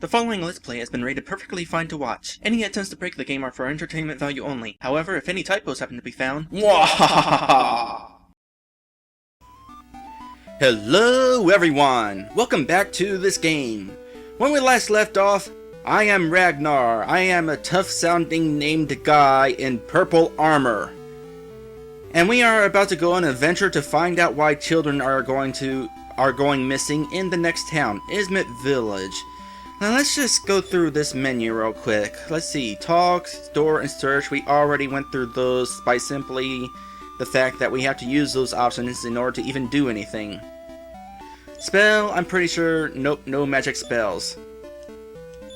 The following Let's Play has been rated perfectly fine to watch. Any attempts to break the game are for entertainment value only. However, if any typos happen to be found... Hello everyone! Welcome back to this game. When we last left off, I am Ragnar. I am a tough sounding named guy in purple armor. And we are about to go on an adventure to find out why children are going missing in the next town, Ismet Village. Now let's just go through this menu real quick. Let's see, talk, store, and search. We already went through those by simply the fact that we have to use those options in order to even do anything. Spell, I'm pretty sure, nope, no magic spells.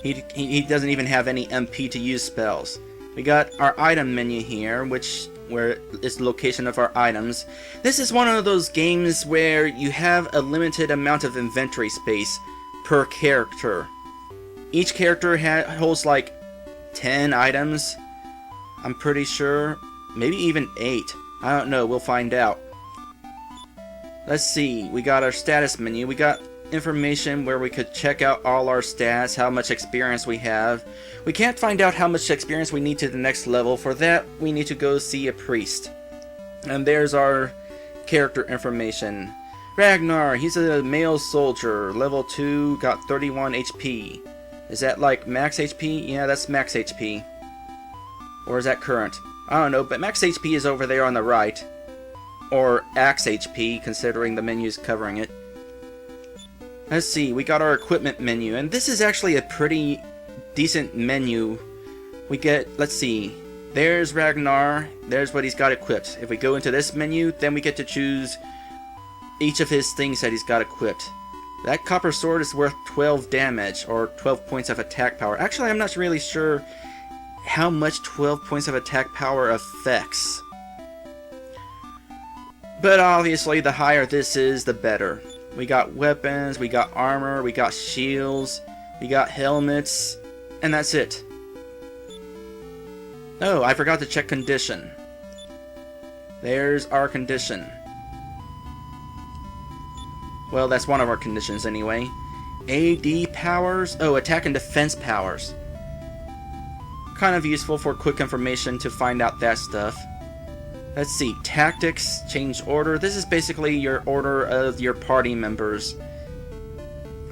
He doesn't even have any MP to use spells. We got our item menu here, where is the location of our items. This is one of those games where you have a limited amount of inventory space per character. Each character holds like 10 items, I'm pretty sure. Maybe even 8. I don't know, we'll find out. Let's see, we got our status menu. We got information where we could check out all our stats, how much experience we have. We can't find out how much experience we need to the next level. For that, we need to go see a priest. And there's our character information. Ragnar, he's a male soldier, level 2, got 31 HP. Is that like max HP? Yeah, that's max HP. Or is that current? I don't know, but max HP is over there on the right. Or axe HP, considering the menu's covering it. Let's see, we got our equipment menu, and this is actually a pretty decent menu. We get, let's see, there's Ragnar, there's what he's got equipped. If we go into this menu, then we get to choose each of his things that he's got equipped. That copper sword is worth 12 damage, or 12 points of attack power. Actually, I'm not really sure how much 12 points of attack power affects. But obviously, the higher this is, the better. We got weapons, we got armor, we got shields, we got helmets, and that's it. Oh, I forgot to check condition. There's our condition. Well, that's one of our conditions anyway. AD powers? Oh, attack and defense powers. Kind of useful for quick information to find out that stuff. Let's see, tactics, change order. This is basically your order of your party members.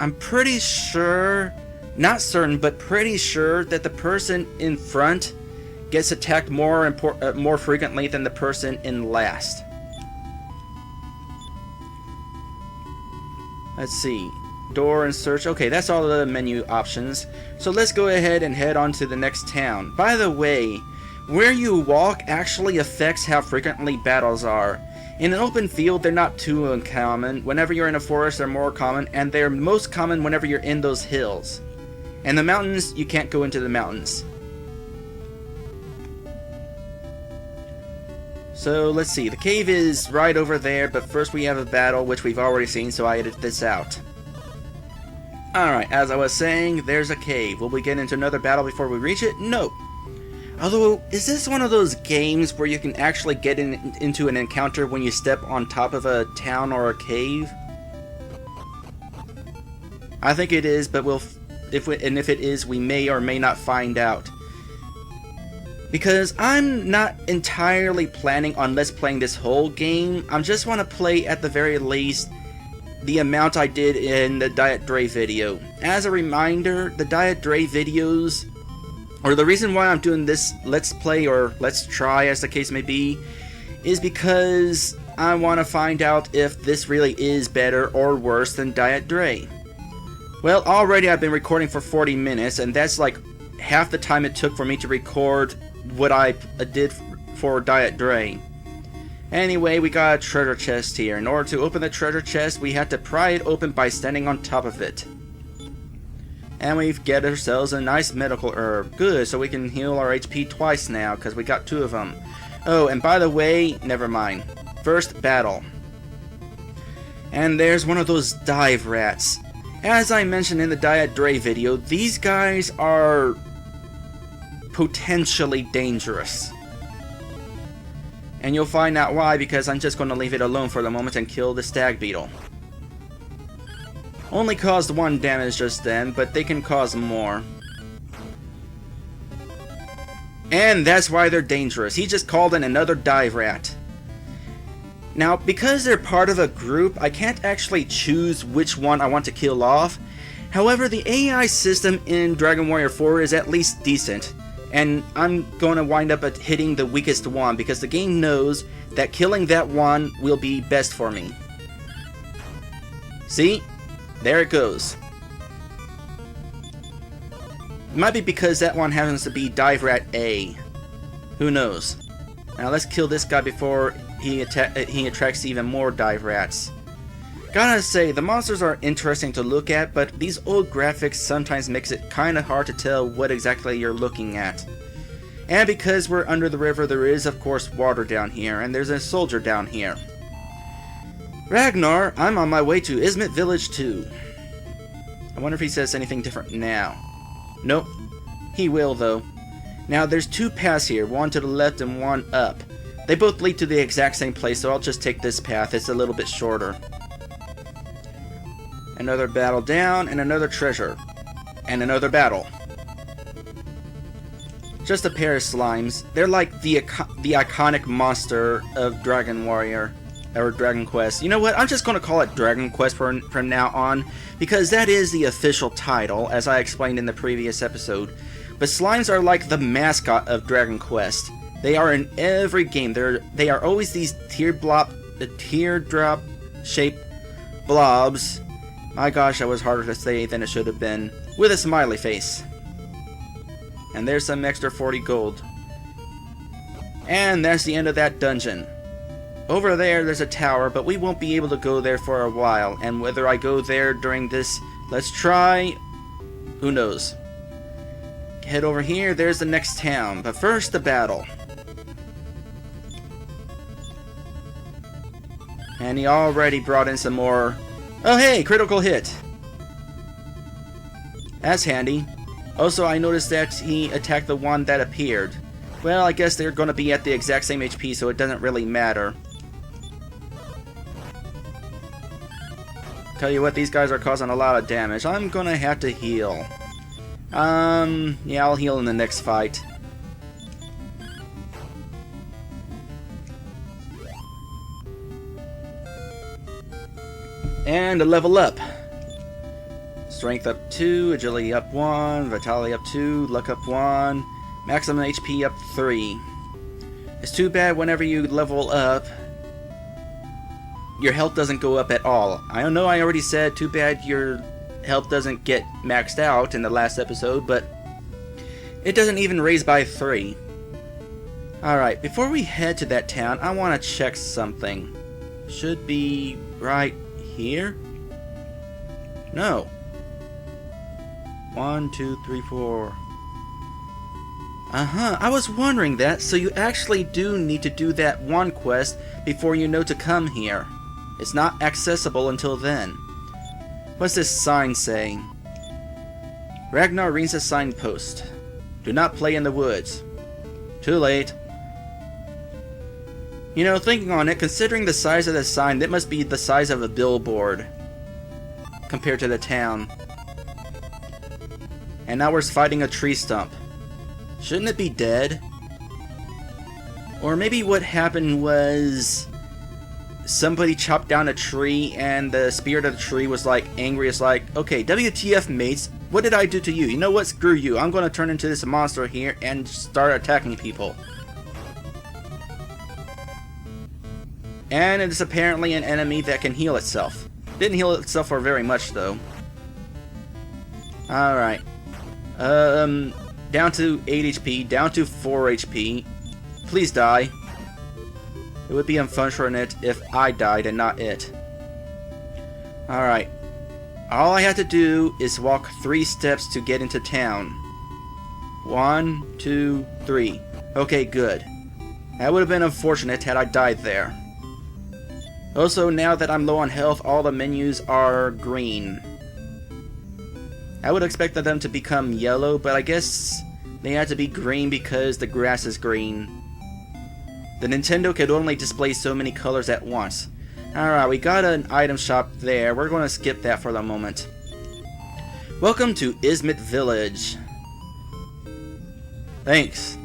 I'm pretty sure, not certain, but pretty sure that the person in front gets attacked more frequently than the person in last. Let's see, door and search. Okay, that's all the menu options. So let's go ahead and head on to the next town. By the way, where you walk actually affects how frequently battles are. In an open field, they're not too uncommon. Whenever you're in a forest, they're more common, and they're most common whenever you're in those hills. And the mountains, you can't go into the mountains. So let's see, the cave is right over there, but first we have a battle, which we've already seen, so I edited this out. Alright, as I was saying, there's a cave. Will we get into another battle before we reach it? No. Although, is this one of those games where you can actually get into an encounter when you step on top of a town or a cave? I think it is, but if it is, we may or may not find out. Because I'm not entirely planning on let's playing this whole game. I just want to play, at the very least, the amount I did in the Diet Dray video. As a reminder, the Diet Dray videos, or the reason why I'm doing this let's play, or let's try as the case may be, is because I want to find out if this really is better or worse than Diet Dray. Well, already I've been recording for 40 minutes, and that's like half the time it took for me to record what I did for Diet Dray. Anyway, we got a treasure chest here. In order to open the treasure chest, we had to pry it open by standing on top of it. And we've get ourselves a nice medical herb. Good, so we can heal our HP twice now, because we got 2 of them. Oh, and by the way, never mind. First battle. And there's one of those dive rats. As I mentioned in the Diet Dray video, these guys are potentially dangerous. And you'll find out why, because I'm just going to leave it alone for the moment and kill the stag beetle. Only caused 1 damage just then, but they can cause more. And that's why they're dangerous. He just called in another dive rat. Now, because they're part of a group, I can't actually choose which one I want to kill off. However, the AI system in Dragon Warrior 4 is at least decent. And I'm going to wind up at hitting the weakest one, because the game knows that killing that one will be best for me. See? There it goes. It might be because that one happens to be Dive Rat A. Who knows? Now let's kill this guy before he attracts even more Dive Rats. Gotta say, the monsters are interesting to look at, but these old graphics sometimes makes it kinda hard to tell what exactly you're looking at. And because we're under the river, there is of course water down here, and there's a soldier down here. Ragnar, I'm on my way to Izmit Village 2. I wonder if he says anything different now. Nope. He will though. Now there's 2 paths here, one to the left and one up. They both lead to the exact same place, so I'll just take this path. It's a little bit shorter. Another battle down, and another treasure. And another battle. Just a pair of slimes. They're like the iconic monster of Dragon Warrior. Or Dragon Quest. You know what? I'm just going to call it Dragon Quest from now on, because that is the official title, as I explained in the previous episode. But slimes are like the mascot of Dragon Quest. They are in every game. They are always these teardrop shaped blobs. My gosh, that was harder to say than it should have been. With a smiley face. And there's some extra 40 gold. And that's the end of that dungeon. Over there's a tower, but we won't be able to go there for a while. And whether I go there during this let's try, who knows. Head over here, there's the next town. But first, the battle. And he already brought in some more. Oh hey, critical hit. That's handy. Also, I noticed that he attacked the one that appeared. Well, I guess they're going to be at the exact same HP, so it doesn't really matter. Tell you what, these guys are causing a lot of damage. I'm going to have to heal. Yeah, I'll heal in the next fight. And a level up. Strength up 2, agility up 1, vitality up 2, luck up 1, maximum HP up 3. It's too bad whenever you level up, your health doesn't go up at all. I know I already said too bad your health doesn't get maxed out in the last episode, but it doesn't even raise by 3. Alright, before we head to that town, I want to check something. Should be right here? No. 1, 2, 3, 4. I was wondering that, so you actually do need to do that one quest before you know to come here. It's not accessible until then. What's this sign saying? Ragnar reads a signpost. Do not play in the woods. Too late. You know, thinking on it, considering the size of the sign, that must be the size of a billboard compared to the town. And now we're fighting a tree stump. Shouldn't it be dead? Or maybe what happened was somebody chopped down a tree and the spirit of the tree was like angry. It's like, okay, WTF mates, what did I do to you? You know what? Screw you. I'm going to turn into this monster here and start attacking people. And it is apparently an enemy that can heal itself. Didn't heal itself for very much though. Alright. Down to 8 HP, down to 4 HP. Please die. It would be unfortunate if I died and not it. Alright. All I have to do is walk 3 steps to get into town. 1, 2, 3. Okay, good. That would have been unfortunate had I died there. Also, now that I'm low on health, all the menus are green. I would expect them to become yellow, but I guess they had to be green because the grass is green. The Nintendo could only display so many colors at once. Alright, we got an item shop there. We're going to skip that for the moment. Welcome to Ismit Village. Thanks.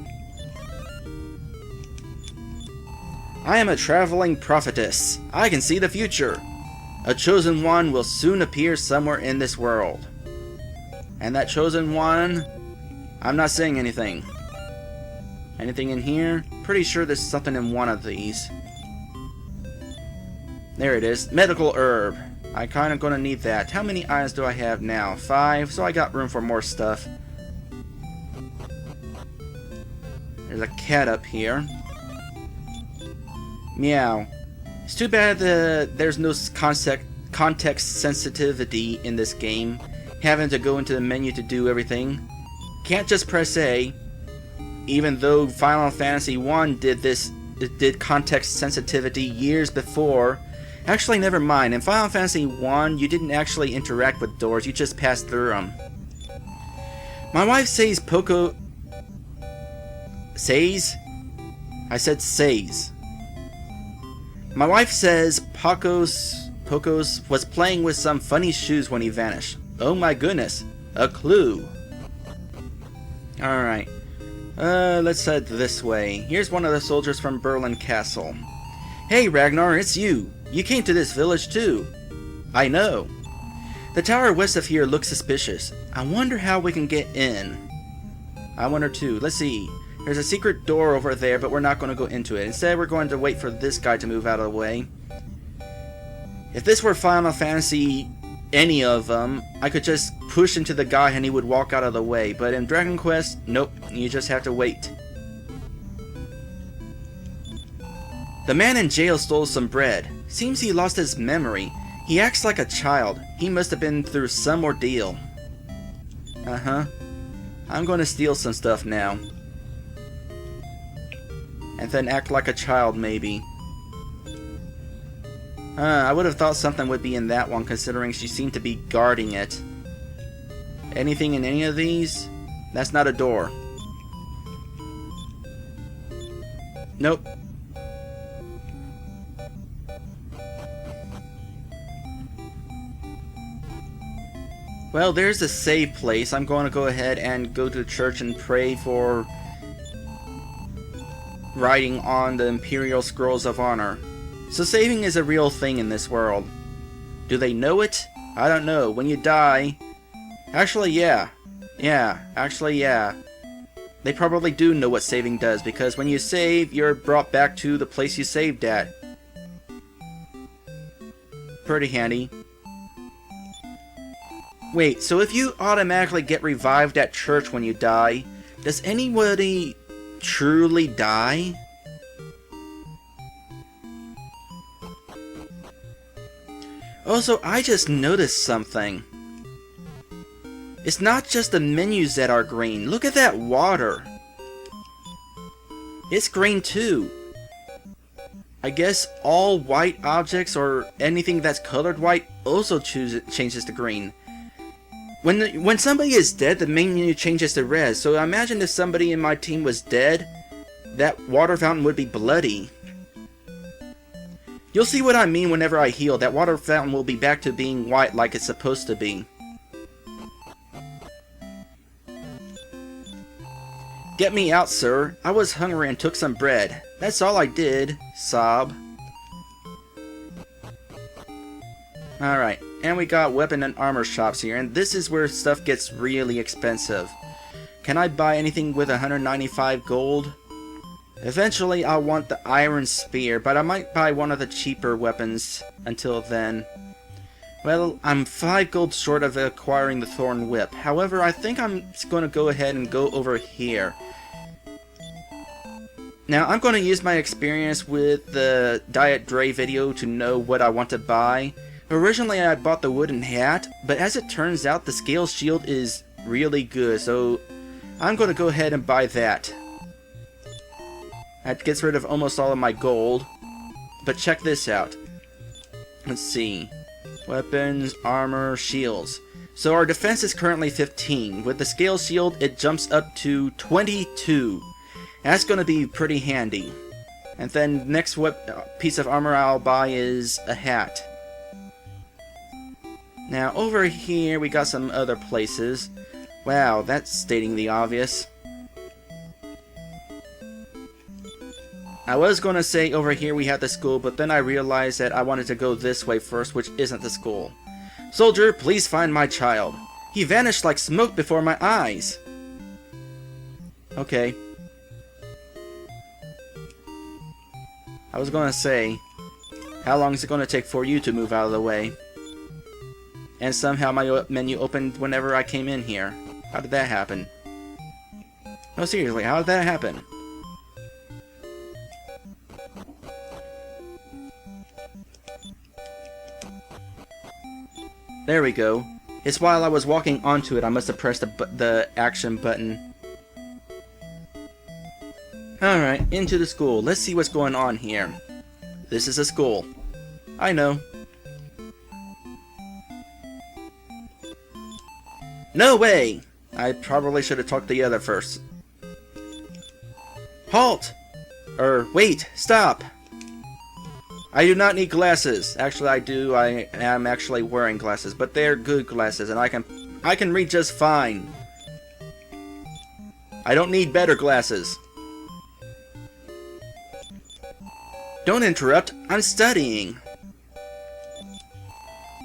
I am a traveling prophetess. I can see the future. A chosen one will soon appear somewhere in this world. And that chosen one... I'm not saying anything. Anything in here? Pretty sure there's something in one of these. There it is. Medical herb. I kind of gonna need that. How many items do I have now? 5, so I got room for more stuff. There's a cat up here. Meow. It's too bad there's no context sensitivity in this game. Having to go into the menu to do everything. Can't just press A. Even though Final Fantasy 1 did context sensitivity years before. Actually, never mind. In Final Fantasy 1, you didn't actually interact with doors, you just passed through them. My wife says Says? I said says. My wife says Pocos was playing with some funny shoes when he vanished. Oh my goodness. A clue. Alright. Let's head this way. Here's one of the soldiers from Berlin Castle. Hey Ragnar, it's you. You came to this village too. I know. The tower west of here looks suspicious. I wonder how we can get in. I wonder too. Let's see. There's a secret door over there, but we're not going to go into it. Instead, we're going to wait for this guy to move out of the way. If this were Final Fantasy, any of them, I could just push into the guy and he would walk out of the way. But in Dragon Quest, nope. You just have to wait. The man in jail stole some bread. Seems he lost his memory. He acts like a child. He must have been through some ordeal. Uh-huh. I'm going to steal some stuff now. And then act like a child, maybe. I would have thought something would be in that one, considering she seemed to be guarding it. Anything in any of these? That's not a door. Nope. Well, there's the save place. I'm going to go ahead and go to the church and pray for writing on the Imperial Scrolls of Honor. So saving is a real thing in this world. Do they know it? I don't know. When you die... Actually, yeah. Actually, yeah. They probably do know what saving does, because when you save, you're brought back to the place you saved at. Pretty handy. Wait, so if you automatically get revived at church when you die, does anybody truly die? Also, I just noticed something. It's not just the menus that are green. Look at that water. It's green too. I guess all white objects or anything that's colored white also changes to green. When somebody is dead, the menu changes to red. So I imagine if somebody in my team was dead, that water fountain would be bloody. You'll see what I mean whenever I heal. That water fountain will be back to being white like it's supposed to be. Get me out, sir. I was hungry and took some bread. That's all I did. Sob. Alright, and we got weapon and armor shops here, and this is where stuff gets really expensive. Can I buy anything with 195 gold? Eventually I'll want the iron spear, but I might buy one of the cheaper weapons until then. Well, I'm 5 gold short of acquiring the thorn whip. However, I think I'm going to go ahead and go over here. Now, I'm going to use my experience with the Diet Dray video to know what I want to buy. Originally, I bought the wooden hat, but as it turns out, the scale shield is really good, so I'm going to go ahead and buy that. That gets rid of almost all of my gold, but check this out. Let's see. Weapons, armor, shields. So our defense is currently 15. With the scale shield, it jumps up to 22. That's going to be pretty handy. And then next piece of armor I'll buy is a hat. Now over here we got some other places. Wow, that's stating the obvious. I was going to say over here we have the school, but then I realized that I wanted to go this way first, which isn't the school. Soldier, please find my child. He vanished like smoke before my eyes. Okay. I was going to say, how long is it going to take for you to move out of the way? And somehow my menu opened whenever I came in here. How did that happen? No, seriously, how did that happen? There we go. It's while I was walking onto it, I must have pressed the action button. Alright, into the school. Let's see what's going on here. This is a school. I know. No way! I probably should have talked to the other first. Halt! Wait, stop! I do not need glasses. Actually, I do. I am actually wearing glasses, but they're good glasses, and I can read just fine. I don't need better glasses. Don't interrupt. I'm studying.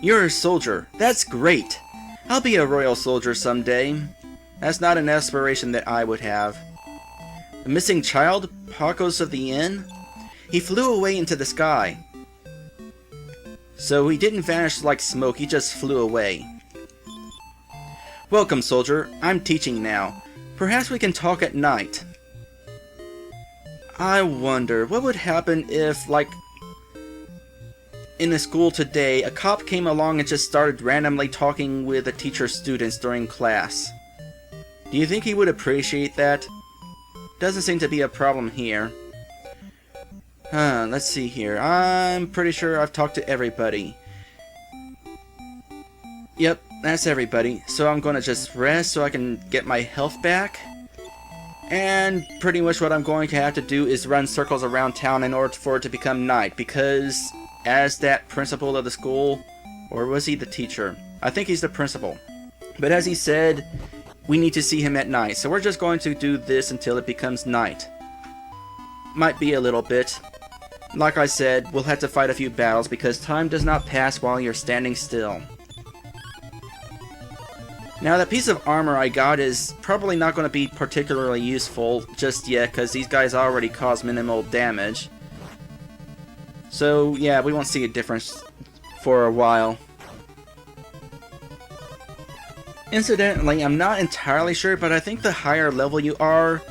You're a soldier. That's great. I'll be a royal soldier someday. That's not an aspiration that I would have. The missing child, Pacos of the Inn? He flew away into the sky. So he didn't vanish like smoke, he just flew away. Welcome, soldier. I'm teaching now. Perhaps we can talk at night. I wonder, what would happen if, like, in a school today, a cop came along and just started randomly talking with a teacher's students during class? Do you think he would appreciate that? Doesn't seem to be a problem here. Let's see here. I'm pretty sure I've talked to everybody. Yep, that's everybody. So I'm gonna just rest so I can get my health back. And pretty much what I'm going to have to do is run circles around town in order for it to become night, because as that principal of the school, or was he the teacher? I think he's the principal. But as he said, we need to see him at night, so we're just going to do this until it becomes night. Might be a little bit. Like I said, we'll have to fight a few battles because time does not pass while you're standing still. Now, that piece of armor I got is probably not going to be particularly useful just yet, because these guys already cause minimal damage. So, yeah, we won't see a difference for a while. Incidentally, I'm not entirely sure, but I think the higher level you are,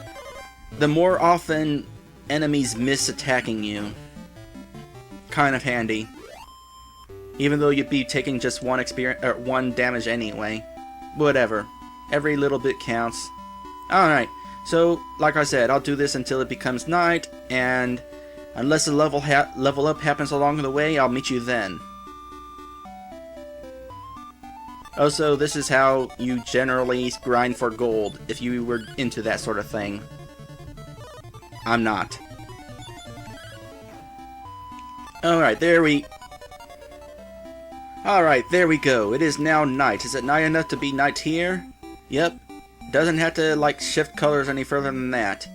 the more often enemies miss attacking you. Kind of handy. Even though you'd be taking just one damage anyway. Whatever. Every little bit counts. Alright, so, like I said, I'll do this until it becomes night, and unless a level up happens along the way, I'll meet you then. Also, this is how you generally grind for gold, if you were into that sort of thing. I'm not. Alright, there we go. It is now night. Is it night enough to be night here? Yep. Doesn't have to, like, shift colors any further than that.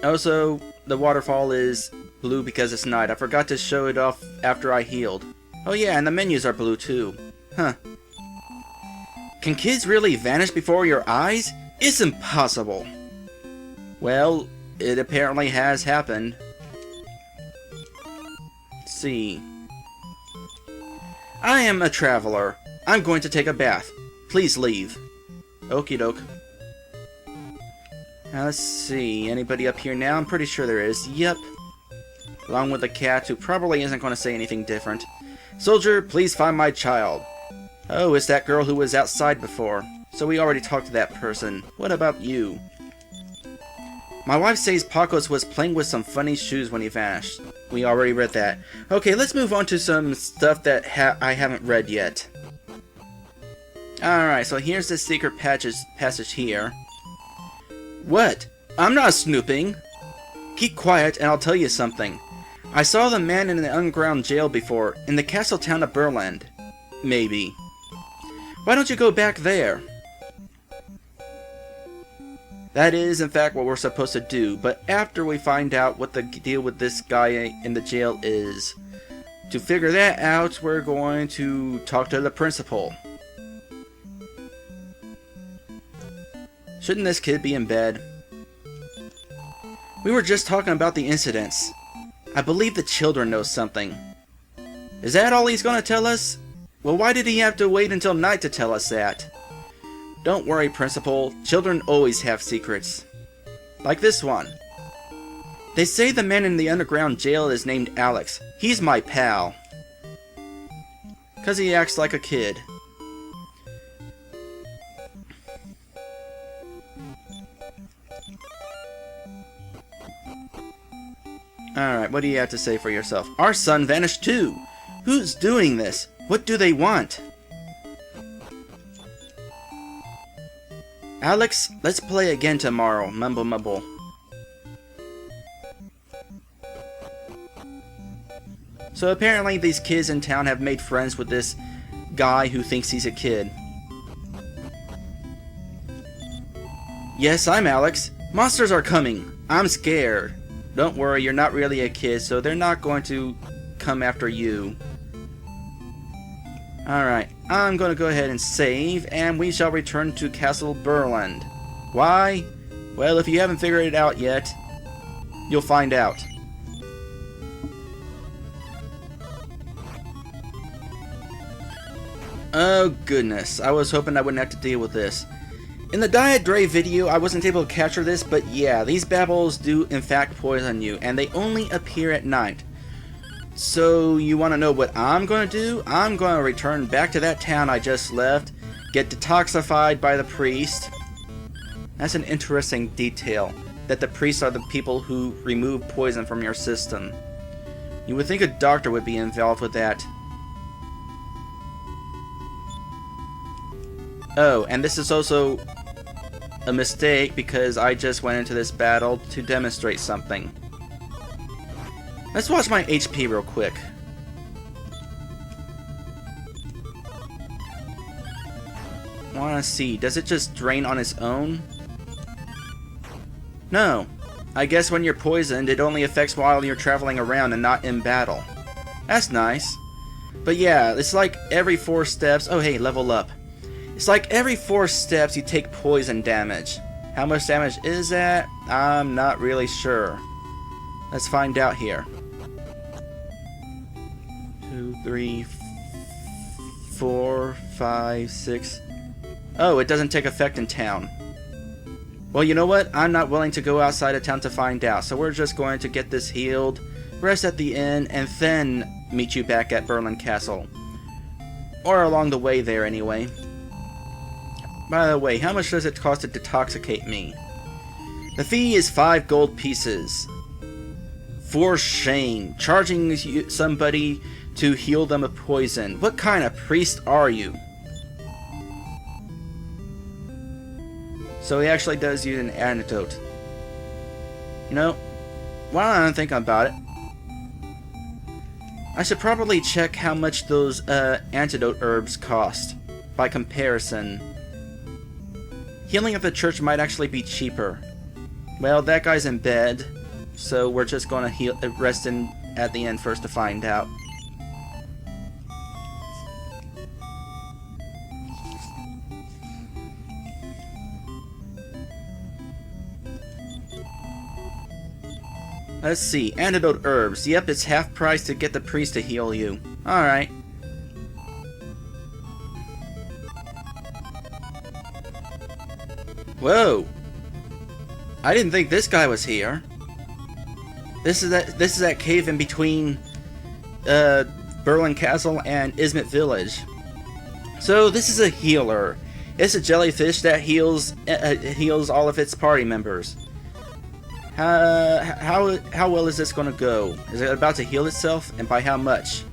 Also, the waterfall is blue because it's night. I forgot to show it off after I healed. Oh yeah, and the menus are blue too. Huh. Can kids really vanish before your eyes? It's impossible. Well, it apparently has happened. Let's see. I am a traveler. I'm going to take a bath. Please leave. Okie doke. Now let's see. Anybody up here now? I'm pretty sure there is. Yep. Along with the cat, who probably isn't going to say anything different. Soldier, please find my child. Oh, it's that girl who was outside before. So we already talked to that person. What about you? My wife says Pacos was playing with some funny shoes when he vanished. We already read that. Okay, let's move on to some stuff that I haven't read yet. Alright, so here's the secret passage here. What? I'm not snooping. Keep quiet and I'll tell you something. I saw the man in the underground jail before, in the castle town of Berland. Maybe. Why don't you go back there? That is, in fact, what we're supposed to do, but after we find out what the deal with this guy in the jail is. To figure that out, we're going to talk to the principal. Shouldn't this kid be in bed? We were just talking about the incidents. I believe the children know something. Is that all he's going to tell us? Well, why did he have to wait until night to tell us that? Don't worry, Principal. Children always have secrets. Like this one. They say the man in the underground jail is named Alex. He's my pal. 'Cause he acts like a kid. Alright, what do you have to say for yourself? Our son vanished too! Who's doing this? What do they want? Alex, let's play again tomorrow. Mumble mumble. So apparently these kids in town have made friends with this guy who thinks he's a kid. Yes, I'm Alex. Monsters are coming. I'm scared. Don't worry, you're not really a kid, so they're not going to come after you. Alright, I'm going to go ahead and save, and we shall return to Castle Berland. Why? Well, if you haven't figured it out yet, you'll find out. Oh goodness, I was hoping I wouldn't have to deal with this. In the Dray video, I wasn't able to capture this, but yeah, these babbles do in fact poison you, and they only appear at night. So, you want to know what I'm going to do? I'm going to return back to that town I just left, get detoxified by the priest. That's an interesting detail, that the priests are the people who remove poison from your system. You would think a doctor would be involved with that. Oh, and this is also a mistake because I just went into this battle to demonstrate something. Let's watch my HP real quick. I wanna see, does it just drain on its own? No. I guess when you're poisoned, it only affects while you're traveling around and not in battle. That's nice. But yeah, it's like every 4 steps... Oh hey, level up. It's like every 4 steps you take poison damage. How much damage is that? I'm not really sure. Let's find out here. 2, 3, 4, 5, 6. Oh, it doesn't take effect in town. Well, you know what? I'm not willing to go outside of town to find out, so we're just going to get this healed, rest at the inn, and then meet you back at Berland Castle. Or along the way there, anyway. By the way, how much does it cost to detoxicate me? The fee is 5 gold pieces. For shame. Charging somebody to heal them of poison. What kind of priest are you? So he actually does use an antidote. You know, while I'm thinking about it, I should probably check how much those antidote herbs cost. By comparison. Healing at the church might actually be cheaper. Well, that guy's in bed, so we're just going to rest in at the end first to find out. Let's see, antidote herbs. Yep, it's half price to get the priest to heal you. Alright. Whoa! I didn't think this guy was here. This is that cave in between Berland Castle and Ismet Village. So this is a healer. It's a jellyfish that heals all of its party members. How well is this going to go? Is it about to heal itself, and by how much?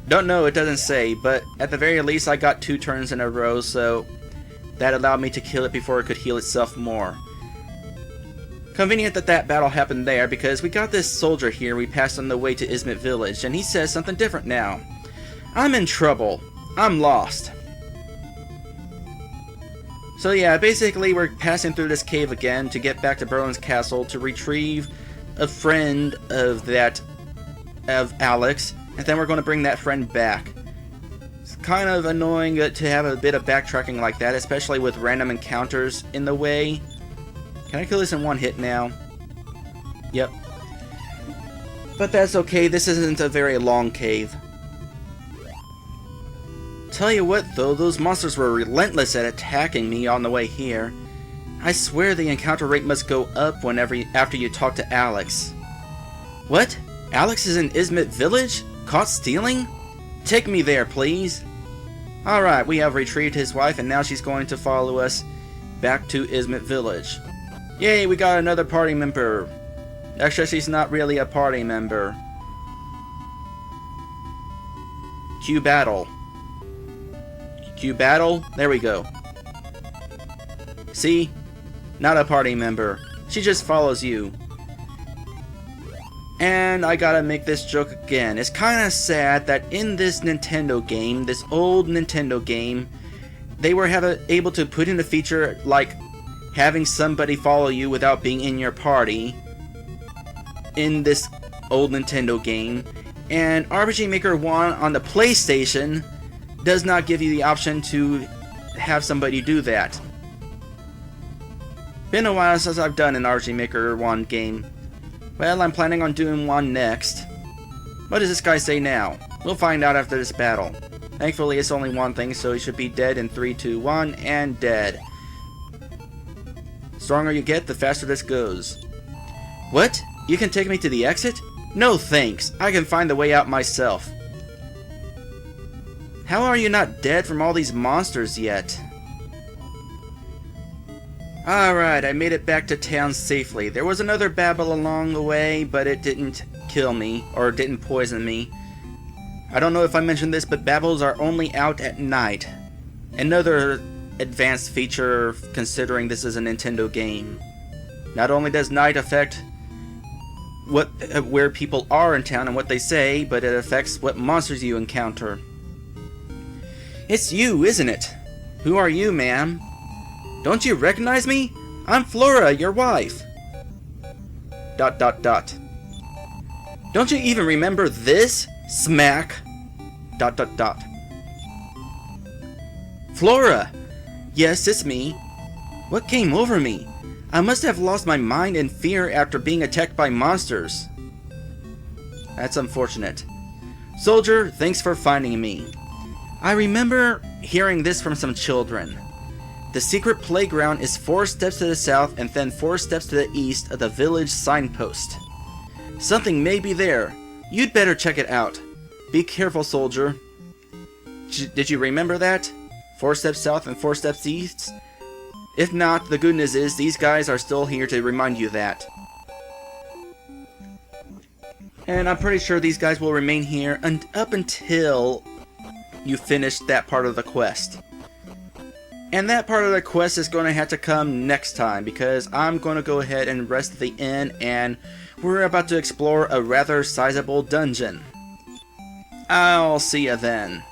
Don't know, it doesn't say, but at the very least I got 2 turns in a row, so That allowed me to kill it before it could heal itself more. Convenient that that battle happened there, because we got this soldier here we passed on the way to Ismet Village, and he says something different now. I'm in trouble. I'm lost. So yeah, basically we're passing through this cave again to get back to Berlin's castle to retrieve a friend of Alex, and then we're going to bring that friend back. It's kind of annoying to have a bit of backtracking like that, especially with random encounters in the way. Can I kill this in one hit now? Yep. But that's okay, this isn't a very long cave. Tell you what though, those monsters were relentless at attacking me on the way here. I swear the encounter rate must go up after you talk to Alex. What? Alex is in Ismet Village? Caught stealing? Take me there, please. Alright, we have retrieved his wife and now she's going to follow us back to Ismet Village. Yay, we got another party member. Actually, she's not really a party member. Q battle. Q battle? There we go. See? Not a party member. She just follows you. And I gotta make this joke again. It's kinda sad that in this Nintendo game, this old Nintendo game, they were able to put in a feature like having somebody follow you without being in your party in this old Nintendo game, and RPG Maker 1 on the PlayStation does not give you the option to have somebody do that. Been a while since I've done an RPG Maker 1 game. Well, I'm planning on doing one next. What does this guy say now? We'll find out after this battle. Thankfully it's only one thing, so he should be dead in 3, 2, 1, and dead. Stronger you get, the faster this goes. What? You can take me to the exit? No thanks, I can find the way out myself. How are you not dead from all these monsters yet? Alright, I made it back to town safely. There was another babble along the way, but it didn't kill me, or didn't poison me. I don't know if I mentioned this, but babbles are only out at night. Another advanced feature considering this is a Nintendo game. Not only does night affect where people are in town and what they say, but it affects what monsters you encounter. It's you, isn't it? Who are you, ma'am? Don't you recognize me? I'm Flora, your wife. ... Don't you even remember this? Smack. ... Flora! Yes, it's me. What came over me? I must have lost my mind in fear after being attacked by monsters. That's unfortunate. Soldier, thanks for finding me. I remember hearing this from some children. The secret playground is 4 steps to the south and then 4 steps to the east of the village signpost. Something may be there. You'd better check it out. Be careful, soldier. Did you remember that? 4 steps south and 4 steps east? If not, the good news is these guys are still here to remind you that. And I'm pretty sure these guys will remain here up until you finish that part of the quest. And that part of the quest is going to have to come next time, because I'm going to go ahead and rest at the inn, and we're about to explore a rather sizable dungeon. I'll see ya then.